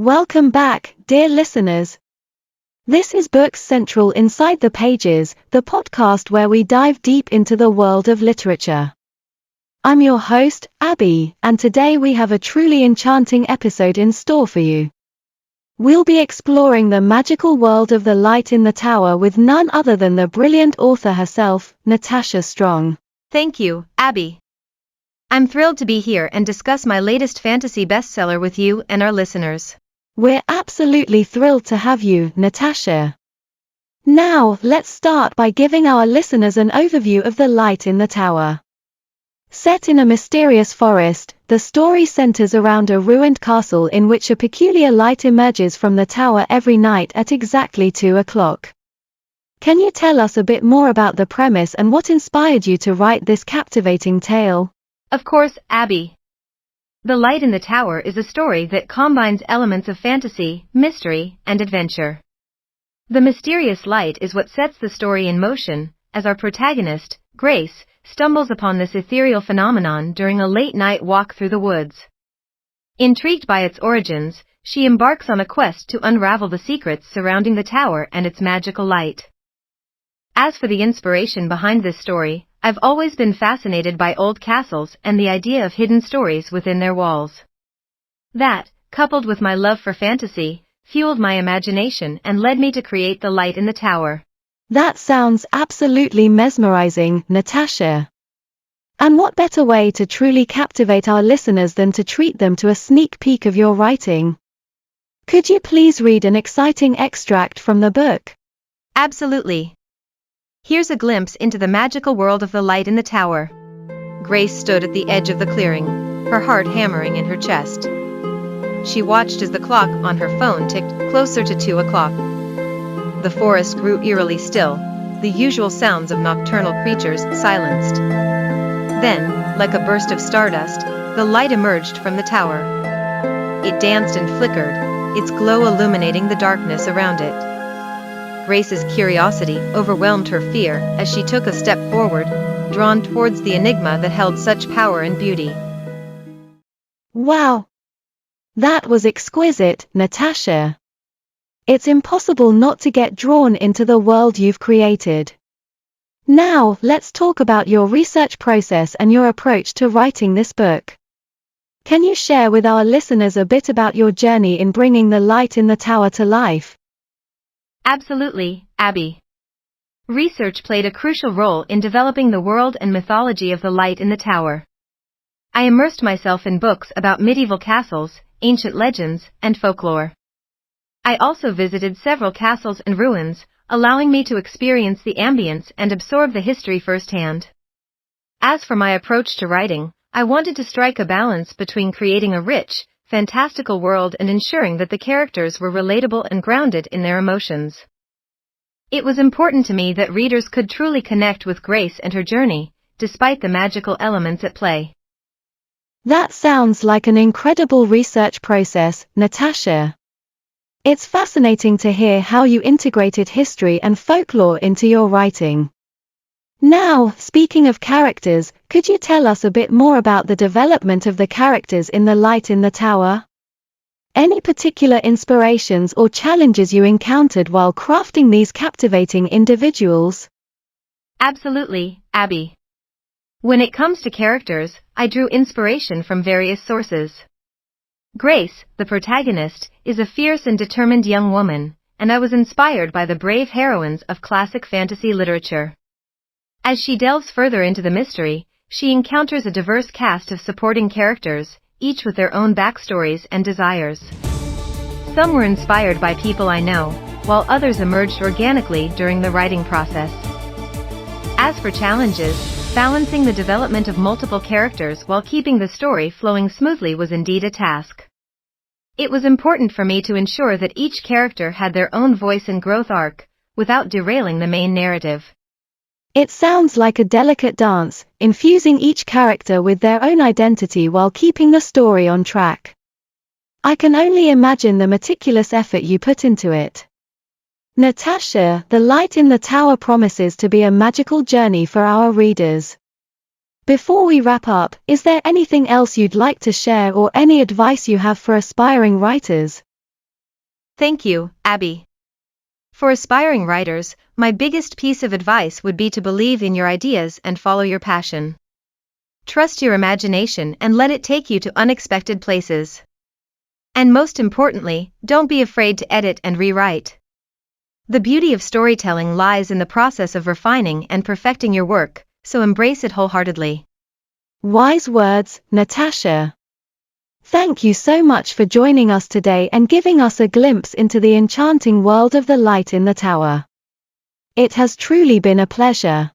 Welcome back, dear listeners. This is Books Central Inside the Pages, the podcast where we dive deep into the world of literature. I'm your host, Abbie, and today we have a truly enchanting episode in store for you. We'll be exploring the magical world of The Light in the Tower with none other than the brilliant author herself, Natasha Strong. Thank you, Abbie. I'm thrilled to be here and discuss my latest fantasy bestseller with you and our listeners. We're absolutely thrilled to have you, Natasha. Now, let's start by giving our listeners an overview of The Light in the Tower. Set in a mysterious forest, the story centers around a ruined castle in which a peculiar light emerges from the tower every night at exactly 2 o'clock. Can you tell us a bit more about the premise and what inspired you to write this captivating tale? Of course, Abbie. The Light in the Tower is a story that combines elements of fantasy, mystery, and adventure. The mysterious light is what sets the story in motion, as our protagonist, Grace, stumbles upon this ethereal phenomenon during a late-night walk through the woods. Intrigued by its origins, she embarks on a quest to unravel the secrets surrounding the tower and its magical light. As for the inspiration behind this story, I've always been fascinated by old castles and the idea of hidden stories within their walls. That, coupled with my love for fantasy, fueled my imagination and led me to create The Light in the Tower. That sounds absolutely mesmerizing, Natasha. And what better way to truly captivate our listeners than to treat them to a sneak peek of your writing? Could you please read an exciting extract from the book? Absolutely. Here's a glimpse into the magical world of The Light in the Tower. Grace stood at the edge of the clearing, her heart hammering in her chest. She watched as the clock on her phone ticked closer to 2 o'clock. The forest grew eerily still, the usual sounds of nocturnal creatures silenced. Then, like a burst of stardust, the light emerged from the tower. It danced and flickered, its glow illuminating the darkness around it. Grace's curiosity overwhelmed her fear as she took a step forward, drawn towards the enigma that held such power and beauty. Wow! That was exquisite, Natasha. It's impossible not to get drawn into the world you've created. Now, let's talk about your research process and your approach to writing this book. Can you share with our listeners a bit about your journey in bringing The Light in the Tower to life? Absolutely, Abbie. Research played a crucial role in developing the world and mythology of The Light in the Tower. I immersed myself in books about medieval castles, ancient legends, and folklore. I also visited several castles and ruins, allowing me to experience the ambience and absorb the history firsthand. As for my approach to writing, I wanted to strike a balance between creating a rich, fantastical world and ensuring that the characters were relatable and grounded in their emotions. It was important to me that readers could truly connect with Grace and her journey, despite the magical elements at play. That sounds like an incredible research process, Natasha. It's fascinating to hear how you integrated history and folklore into your writing. Now, speaking of characters, could you tell us a bit more about the development of the characters in The Light in the Tower? Any particular inspirations or challenges you encountered while crafting these captivating individuals? Absolutely, Abbie. When it comes to characters, I drew inspiration from various sources. Grace, the protagonist, is a fierce and determined young woman, and I was inspired by the brave heroines of classic fantasy literature. As she delves further into the mystery, she encounters a diverse cast of supporting characters, each with their own backstories and desires. Some were inspired by people I know, while others emerged organically during the writing process. As for challenges, balancing the development of multiple characters while keeping the story flowing smoothly was indeed a task. It was important for me to ensure that each character had their own voice and growth arc, without derailing the main narrative. It sounds like a delicate dance, infusing each character with their own identity while keeping the story on track. I can only imagine the meticulous effort you put into it. Natasha, The Light in the Tower promises to be a magical journey for our readers. Before we wrap up, is there anything else you'd like to share or any advice you have for aspiring writers? Thank you, Abbie. For aspiring writers, my biggest piece of advice would be to believe in your ideas and follow your passion. Trust your imagination and let it take you to unexpected places. And most importantly, don't be afraid to edit and rewrite. The beauty of storytelling lies in the process of refining and perfecting your work, so embrace it wholeheartedly. Wise words, Natasha. Thank you so much for joining us today and giving us a glimpse into the enchanting world of the light in the tower. It has truly been a pleasure.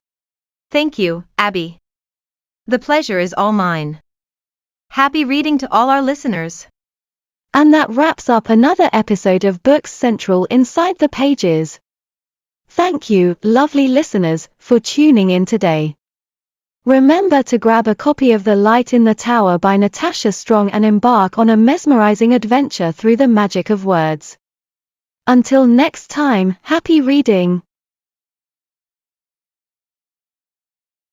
Thank you, Abbie. The pleasure is all mine. Happy reading to all our listeners. And that wraps up another episode of Books Central Inside the Pages. Thank you, lovely listeners, for tuning in today. Remember to grab a copy of The Light in the Tower by Natasha Strong and embark on a mesmerizing adventure through the magic of words. Until next time, happy reading!